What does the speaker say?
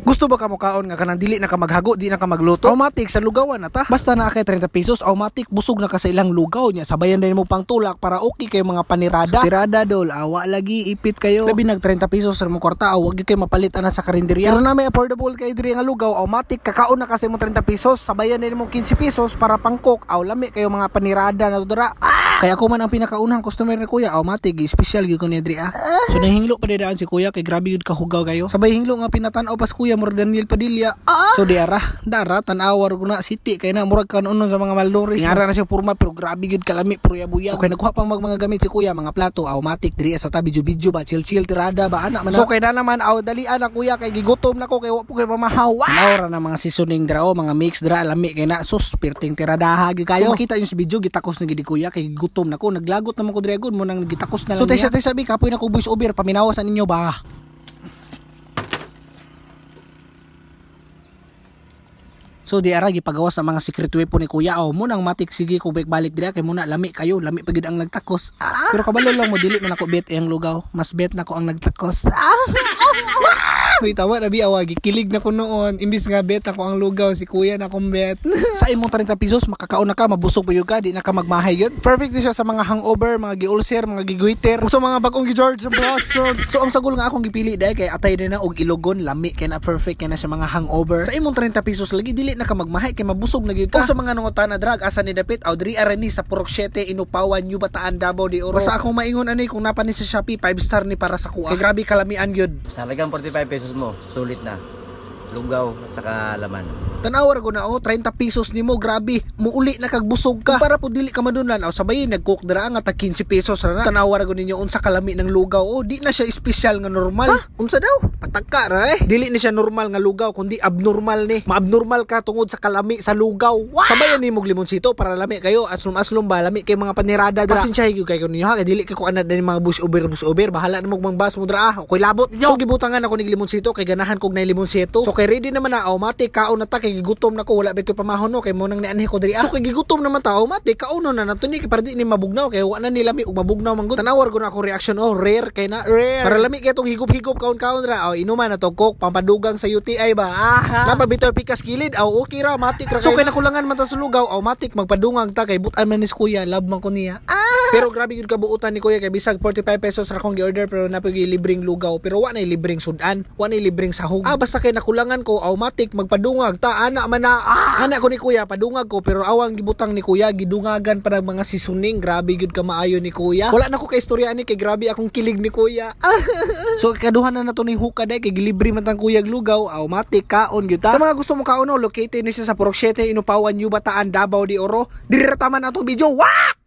Gusto ba ka mukaon nga kanang dili na ka maghago, di na ka magluto? Automatic sa lugawan na ta. Basta na kay 30 pesos, automatic busog na ka sa ilang lugaw niya. Sabayan din mo pang tulak para okay kayo mga panirada. So, tirada dol, awa lagi ipit kayo. Labi nag 30 pesos sa mo kwarta, wag gyud kay mapalit ana sa karinderya. Pero na may affordable kay diri nga lugaw, automatic kakaon na kasi mo 30 pesos, sabayan din mo 15 pesos para pangkok. Aw lami kayo mga panirada na dudra. Kaya ako man ang pinakaunang customer ni kuya, automatic special gyud ko ni diri. So nahinglo pa didaan si kuya kay grabe gyud ka hugaw kayo. Sabay hinglo nga pinatan-aw pas kuya murag Daniel Padilla. So dara tan-awar ko na city kay na murag kanunon sa mga malnourished. Ngara na siya porma pero grabe gyud kalami pruya-buya. So kay nakuha pang mga gamit si kuya, mga plato automatic diri sa tabi video ba chill tirada ba ana man. So kay na naman dalian na kuya kay gigutom na ko kay wa po kay pamahawa. Naura na mga seasoning dra mga mix dra lami kay na sus perting tiradaha gyud kayo. So makita yung sa video gitakos na gid kuya kay gutom na ko, naglagot naman ko diri agud mo nang gitakos na lang. So tay sabi kapoy na ko voice over paminawasan ninyo ba. So di ara gipagawas sa mga secret weapon ni kuya. Mo nang matik sige ko balik diri kay muna lami kayo, lami pagid ang nagtakos. Pero kabalo lang mo dili man ako bet ang lugaw, mas bet na ko ang nagtakos. Wait, tawa na biawa, gikilig na ko noon. Imbis nga bet ako ang lugaw, si kuya na akong bet. Sa imong 30 pesos, makakaon na ka, mabusog pa yun ka, di na ka magmahay yun. Perfect din siya sa mga hangover, mga gi-ulcer, mga gi-goiter. Sa mga bagong gi-George, so ang sagol nga akong gipili dahil kay atay din na og ilogon, lami, kaya na perfect, kaya na sa mga hangover. Sa imong 30 pesos lagi, dili na ka magmahay, kaya mabusog na yun ka. O sa mga nungotan na drug, asa ni Dapit, Audrey Arani sa Purok 7, Inupawan, New Bataan, Davao de Oro. Basta akong maingon ani, kung napa ni sa Shopee, 5 star ni para sa kuha. Kay grabe kalamian yun. Sa halagang 45 pesos mo, sulit na. Lugaw at saka laman. Tanawar ko na 30 pesos nimo, grabe. Muuli na kag busog ka. Para po dili ka madunlan sabay nag-cook dira nga ta 15 pesos ra na. Tanawar ko ninyo unsa kalami ng lugaw. Di na siya special nga normal. Unsa daw? Patagka ra Dili na siya normal nga lugaw kundi abnormal ni. Ma-abnormal ka tungod sa kalami sa lugaw. Sabayan nimo limonsito para lami kayo. Aslom-aslom ba lami kay mga panirada dira. Pasensya gyud kay ninyo ha, kay dili kay ko anad ni mga bus over. Bahala na mo mangbas mo dira. Okay labot. So gibutangan ako ning limonsito kay ganahan kog na limonsito. So kay ready naman na automatic kaon na ta kay gigutom na ko, wala ba ko pamahon no kay mo nang nianhi ko diri. So kay gigutom naman ta automatic kauno na nato ni kay para di ni mabugnaw kay wa na ni lami ug mabugnaw man gud. Tanawar ko na ako reaction rare kay na rare. Para lami kay tong higop-higop kaon-kaon ra. Inuman na to coke pampadugang sa UTI ba. Napabitaw pikas kilid okay ra matik ra. So kay nakulangan man ta sa lugaw automatic magpadungag ta kay butan man ni kuya, love man ko niya. Pero grabe gud kabuutan ni kuya kay bisag 45 pesos ra kong gi-order pero napagi libreng lugaw pero wa na libreng sudan, wa na libreng sahog. Basta kay nakulangan ko automatic magpadungag ta ana man na ana ko ni kuya padungag ko pero awang gibutang ni kuya gidungagan pa ng mga seasoning. Grabe gud ka maayo ni kuya. Wala na ko kay istorya ani kay grabe akong kilig ni kuya. So kaduhan na to ning huka day kay gilibre man tang kuya lugaw automatic kaon gyud ta. Sa mga gusto mo kaon located ni siya sa Purok 7, Inupawan, New Bataan, Davao de Oro. Diri ra taman ato video. Wak!